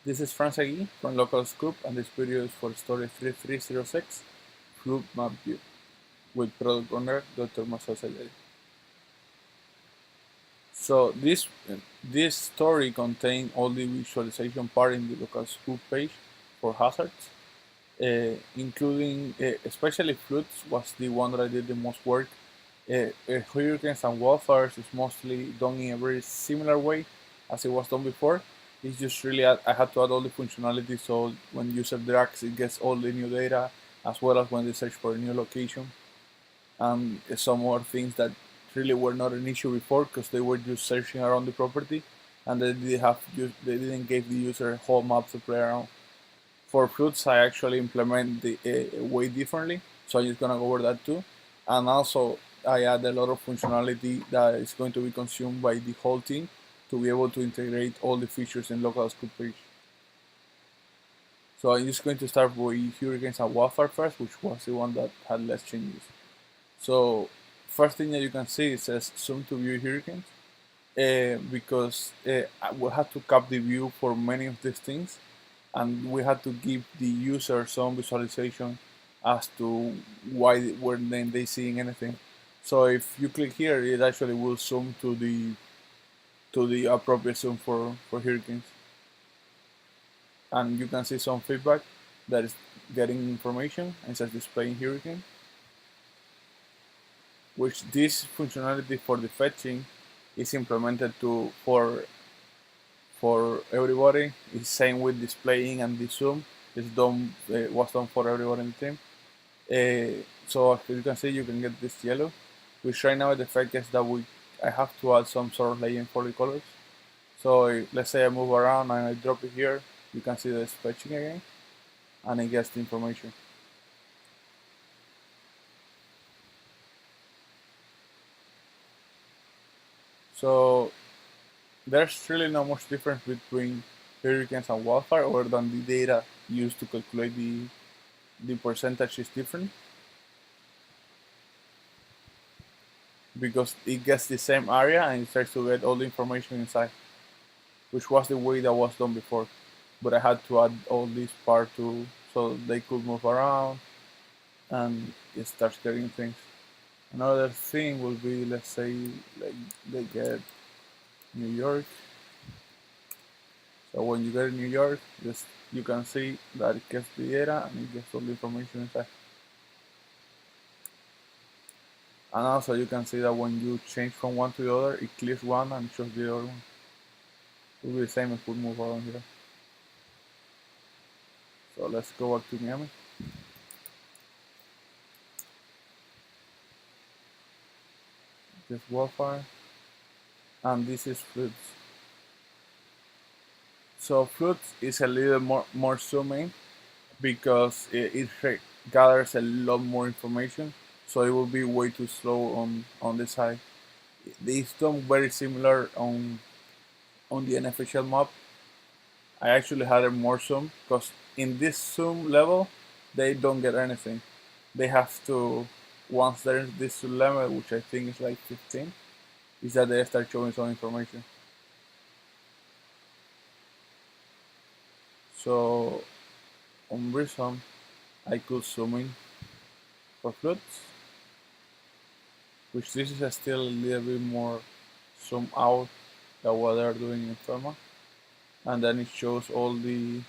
This is Segui from LocalScoop, and this video is for story 3306, Flood Map View, with product owner Dr. Masoud Sadjadi. So this story contains all the visualization part in the LocalScoop page for hazards, including especially floods was the one that I did the most work. Hurricanes and wildfires is mostly done in a very similar way as it was done before. It's just really I had to add all the functionality, so when user drags it gets all the new data, as well as when they search for a new location, and some more things that really were not an issue before because they were just searching around the property, and they didn't give the user a whole map to play around. For fruits, I actually implement the way differently, so I'm just gonna go over that too. And also, I add a lot of functionality that is going to be consumed by the whole team to be able to integrate all the features in LocalScoop page. So I'm just going to start with Hurricanes and Wildfire first, which was the one that had less changes. So first thing that you can see, it says zoom to view hurricanes, because we had to cap the view for many of these things, and we had to give the user some visualization as to why weren't they seeing anything. So if you click here, it actually will zoom to the appropriate zoom for hurricanes, and you can see some feedback that is getting information and says displaying hurricane, which this functionality for the fetching is implemented to for everybody. It's same with displaying and the zoom. It's done was done for everyone in the team. So as you can see, you can get this yellow, which right now the effect is that I have to add some sort of legend for the colors. So let's say I move around and I drop it here, you can see the fetching again, and it gets the information. So there's really not much difference between hurricanes and wildfire, other than the data used to calculate the percentage is different, because it gets the same area and it starts to get all the information inside, which was the way that was done before. But I had to add all this part to so they could move around and it starts getting things. Another thing will be, let's say, like they get New York. So when you get New York, just you can see that it gets the data and it gets all the information inside. And also you can see that when you change from one to the other, it clears one and shows the other one. It will be the same if we move around here. So let's go back to Miami. This wildfire, and this is floods. So floods is a little more zooming because it gathers a lot more information, so it will be way too slow on this side. It's done very similar on the NFL map. I actually had a more zoom because in this zoom level they don't get anything. They have to, once they're in this zoom level, which I think is like 15, is that they start showing some information. So on Brisbane I could zoom in for floods, which this is still a little bit more zoom out than what they're doing in Ferma, and then it shows all the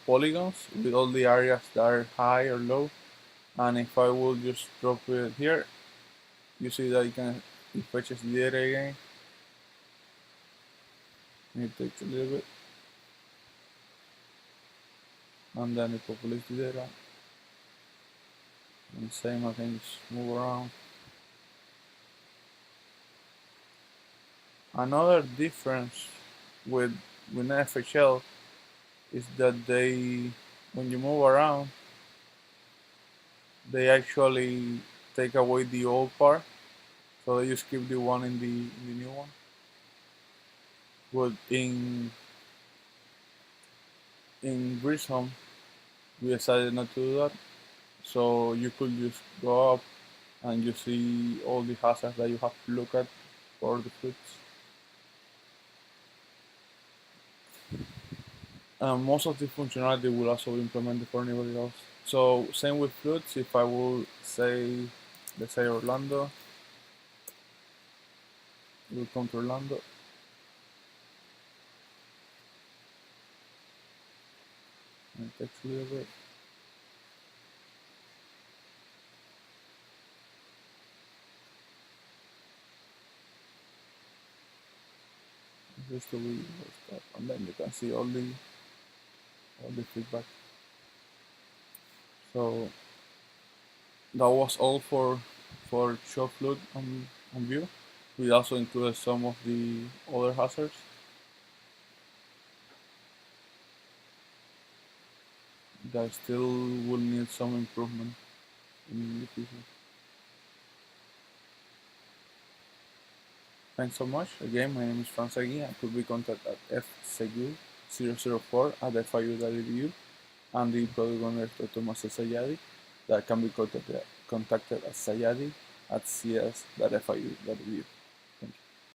polygons with all the areas that are high or low. And if I will just drop it here, you see that it fetches the data again. It takes a little bit, and then it populates the data. And same, I can just move around. Another difference with FHL is that when you move around, they actually take away the old part, so they just keep the one in the new one. But in Grissom, we decided not to do that, so you could just go up and you see all the hazards that you have to look at for the flips. Most of the functionality will also be implemented for anybody else. So same with flutes. If I will say, let's say Orlando, we'll come to Orlando. And it takes a little bit. Just to be stuff, and then you can see all the feedback. So that was all for show flute on view. We also included some of the other hazards that still will need some improvement in the future. Thanks so much. Again, my name is Segui. I could be contacted at fsegui004 at fiu.edu, and the product owner is Dr. Masoud Sadjadi, that can be contacted at sajadi@cs.fiu.edu.